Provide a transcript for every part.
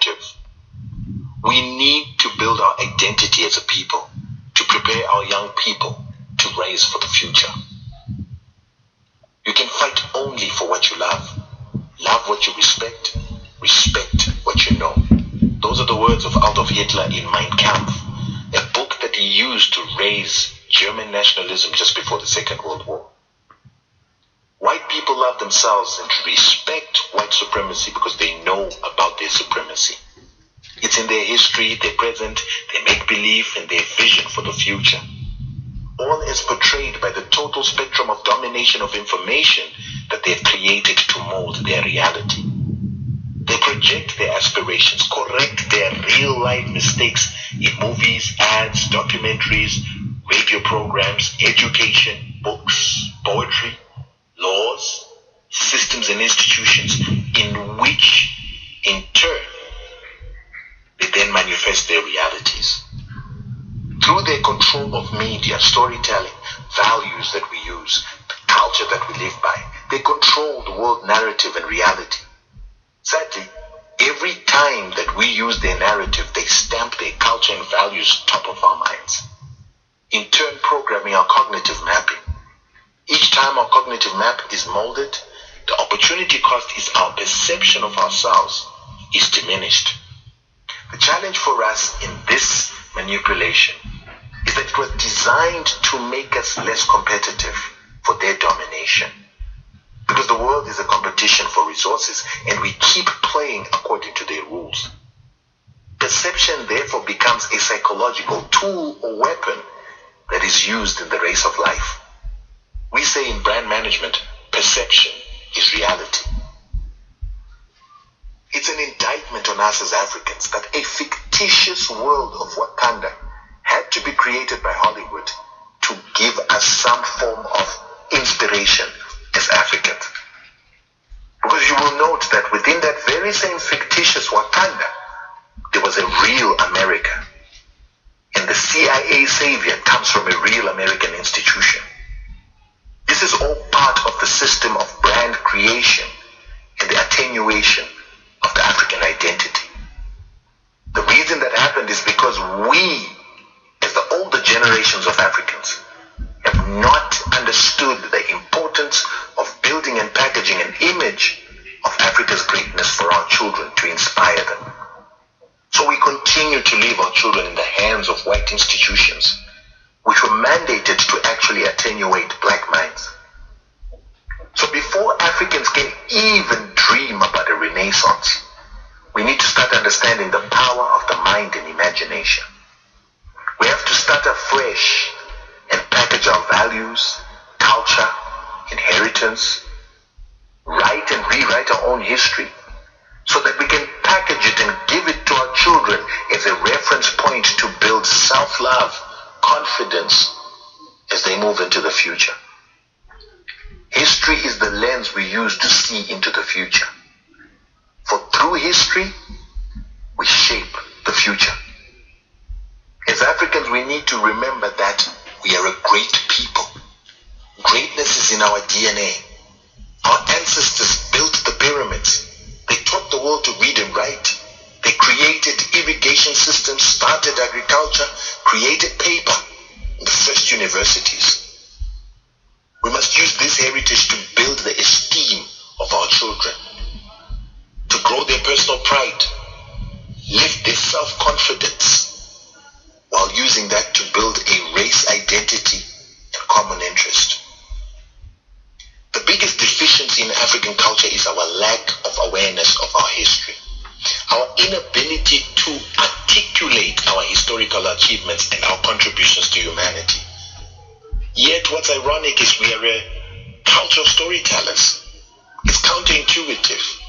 narrative. We need to build our identity as a people, to prepare our young people to raise for the future. You can fight only for what you love. Love what you respect. Respect what you know. Those are the words of Adolf Hitler in Mein Kampf, a book that he used to raise German nationalism just before the Second World War. White people love themselves and respect white supremacy because they know about their supremacy. It's in their history, their present, their make-believe, and their vision for the future. All is portrayed by the total spectrum of domination of information that they've created to mold their reality. They project their aspirations, correct their real-life mistakes in movies, ads, documentaries, radio programs, education, books, poetry, laws, systems and institutions, in which, in turn, they then manifest their realities. Through their control of media, storytelling, values that we use, the culture that we live by, they control the world narrative and reality. Sadly, every time that we use their narrative, they stamp their culture and values top of our minds, in turn programming our cognitive mapping. Each time our cognitive map is molded, the opportunity cost is our perception of ourselves is diminished. The challenge for us in this manipulation is that it was designed to make us less competitive for their domination. Because the world is a competition for resources and we keep playing according to their rules. Perception therefore becomes a psychological tool or weapon that is used in the race of life. We say in brand management, perception is reality. It's an indictment on us as Africans that a fictitious world of Wakanda had to be created by Hollywood to give us some form of inspiration as Africans. Because you will note that within that very same fictitious Wakanda, there was a real America. And the CIA savior comes from a real American institution. This is all part of the system of brand creation and the attenuation of the African identity. The reason that happened is because we, as the older generations of Africans, have not understood the importance of building and packaging an image of Africa's greatness for our children to inspire them. So we continue to leave our children in the hands of white institutions, which were mandated to actually attenuate black minds. So before Africans can even dream about a renaissance, we need to start understanding the power of the mind and imagination. We have to start afresh and package our values, culture, inheritance, write and rewrite our own history, so that we can package it and give it to our children as a reference point to build self-love, confidence as they move into the future. History is the lens we use to see into the future. For through history, we shape the future. As Africans, we need to remember that we are a great people. Greatness is in our DNA. Our ancestors built the pyramids. They taught the world to read and write. They created irrigation systems, started agriculture, created paper, and the first universities. We must use this heritage to build the esteem of our children, to grow their personal pride, lift their self-confidence, while using that to build a race identity and common interest. The biggest deficiency in African culture is our lack of awareness of our history, our inability to articulate our historical achievements and our contributions to humanity. Yet what's ironic is we are a culture of storytellers. It's counterintuitive.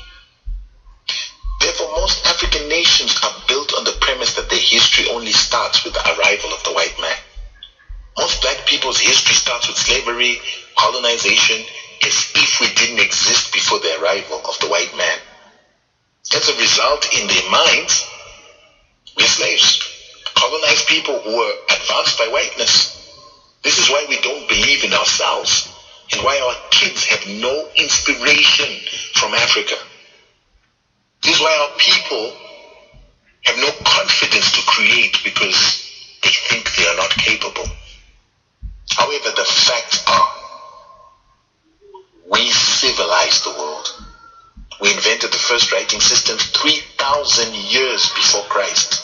Therefore, most African nations are built on the premise that their history only starts with the arrival of the white man. Most black people's history starts with slavery, colonization, as if we didn't exist before the arrival of the white man. As a result, in their minds, we're slaves, colonized people who were advanced by whiteness. This is why we don't believe in ourselves and why our kids have no inspiration from Africa. This is why our people have no confidence to create because they think they are not capable. However, the facts are, we civilized the world. We invented the first writing system 3,000 years before Christ,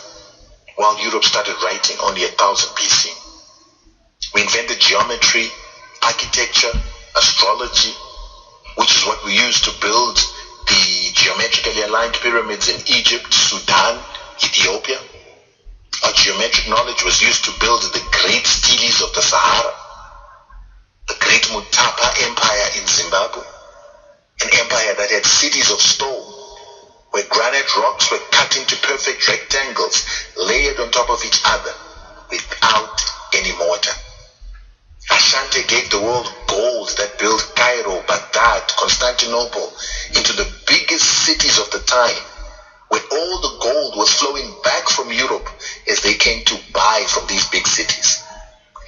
while Europe started writing only 1000 BC. We invented geometry, architecture, astrology, which is what we use to build the geometrically aligned pyramids in Egypt, Sudan, Ethiopia. Our geometric knowledge was used to build the great steles of the Sahara, the great Mutapa Empire in Zimbabwe, an empire that had cities of stone, where granite rocks were cut into perfect rectangles, layered on top of each other, without any mortar. Ashanti gave the world gold that built Cairo, Baghdad, Constantinople into the biggest cities of the time, where all the gold was flowing back from Europe as they came to buy from these big cities.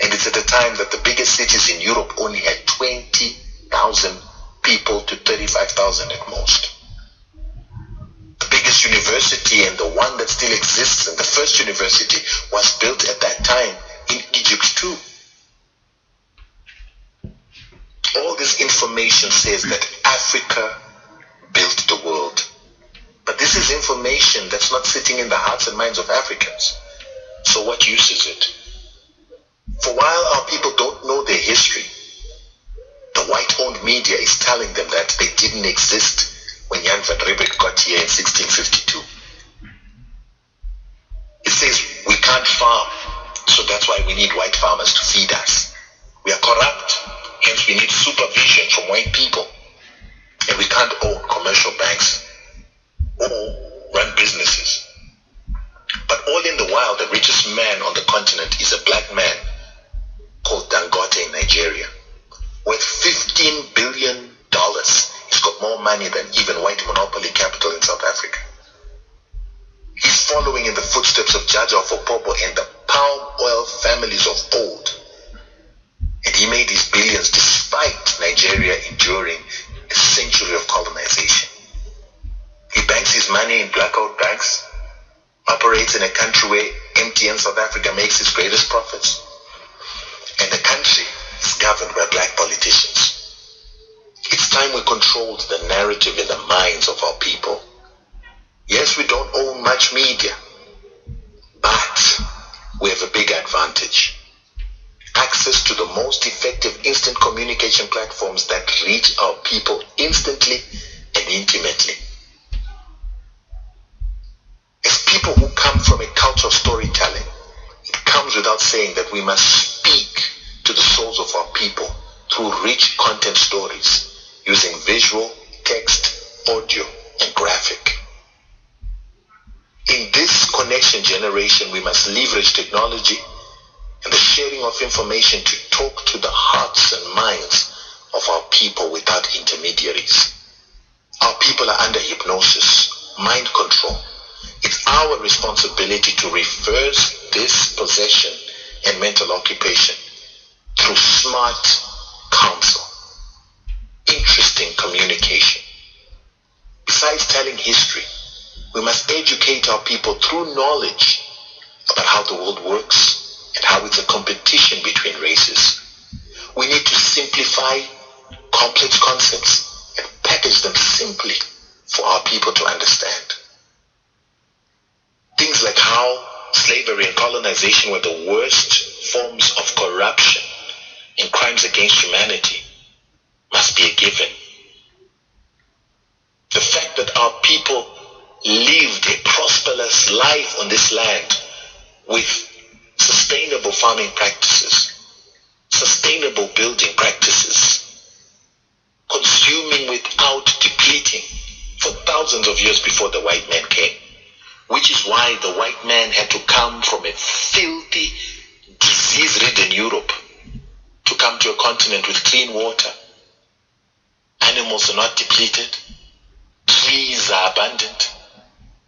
And it's at a time that the biggest cities in Europe only had 20,000 people to 35,000 at most. The biggest university, and the one that still exists, and the first university, was built at that time in Egypt too. All this information says that Africa built the world. But this is information that's not sitting in the hearts and minds of Africans. So what use is it? For while our people don't know their history, the white-owned media is telling them that they didn't exist when Jan van Riebeeck got here in 1652. It says we can't farm, so that's why we need white farmers to feed us. We are corrupt, hence we need supervision from white people. And we can't own commercial banks or run businesses. But all in the while, the richest man on the continent is a black man called Dangote in Nigeria, worth $15 billion. He's got more money than even white monopoly capital in South Africa. He's following in the footsteps of Jaja Fopobo and the palm oil families of old. And he made his billions despite Nigeria enduring a century of colonization. He banks his money in blackout banks, operates in a country where MTN South Africa makes its greatest profits, and the country is governed by black politicians. It's time we controlled the narrative in the minds of our people. Yes, we don't own much media, but we have a big advantage. Access to the most effective instant communication platforms that reach our people instantly and intimately. As people who come from a culture of storytelling, it comes without saying that we must speak to the souls of our people through rich content stories, using visual, text, audio, and graphic. In this connection generation, we must leverage technology and the sharing of information to talk to the hearts and minds of our people without intermediaries. Our people are under hypnosis, mind control. It's our responsibility to reverse this possession and mental occupation through smart counsel, interesting communication. Besides telling history, we must educate our people through knowledge about how the world works and how it's a competition between races. We need to simplify complex concepts and package them simply for our people to understand. Things like how slavery and colonization were the worst forms of corruption and crimes against humanity must be a given. The fact that our people lived a prosperous life on this land with sustainable farming practices, sustainable building practices, consuming without depleting for thousands of years before the white man came. Which is why the white man had to come from a filthy, disease-ridden Europe to come to a continent with clean water. Animals are not depleted. Trees are abundant.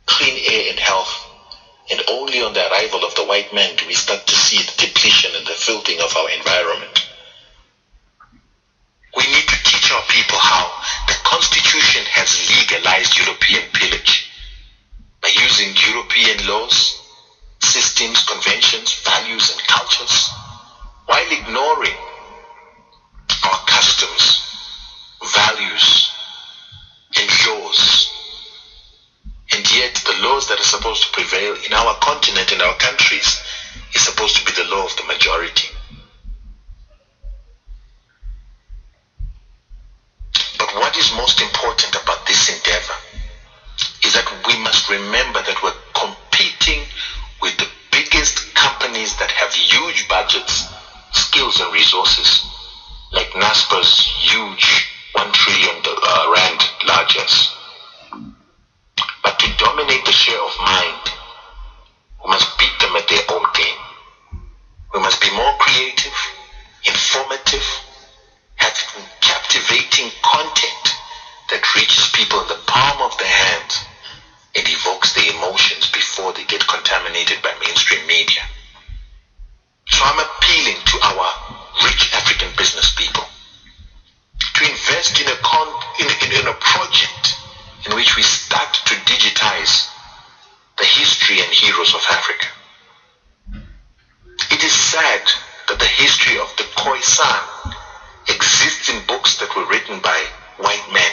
Clean air and health. And only on the arrival of the white man do we start to see the depletion and the filthing of our environment. We need to teach our people how the Constitution has legalized European pillage by using European law ignoring our customs, values, and laws. And yet the laws that are supposed to prevail in our continent and our countries is supposed to be the law of the majority. But what is most important about this endeavor is that we must remember that we're competing with the biggest companies that have huge budgets, skills, and resources, like NASPA's huge 1 trillion rand largesse. But to dominate the share of mind, we must beat them at their own game. We must be more creative, informative, have captivating content that reaches people in the palm of their hand and evokes their emotions before they get contaminated by mainstream media. So I'm appealing to our rich African business people to invest in a project in which we start to digitize the history and heroes of Africa. It is sad that the history of the Khoisan exists in books that were written by white men.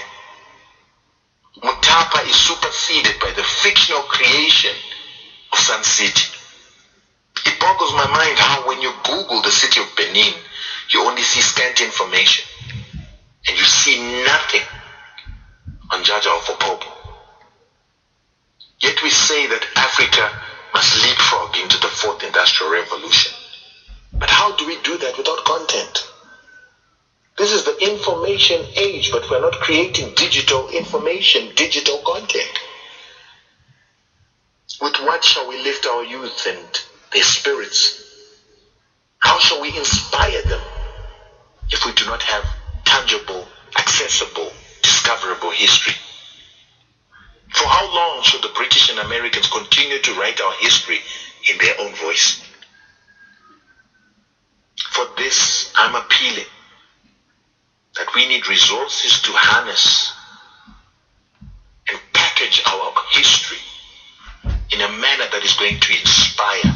Mutapa is superseded by the fictional creation of Sun City. It boggles my mind how when you Google the city of Benin, you only see scant information and you see nothing on Jaja of Opobo. Yet we say that Africa must leapfrog into the 4th industrial revolution. But how do we do that without content? This is the information age, but we're not creating digital information, digital content. With what shall we lift our youth and their spirits? How shall we inspire them if we do not have tangible, accessible, discoverable history? For how long should the British and Americans continue to write our history in their own voice? For this, I'm appealing that we need resources to harness and package our history in a manner that is going to inspire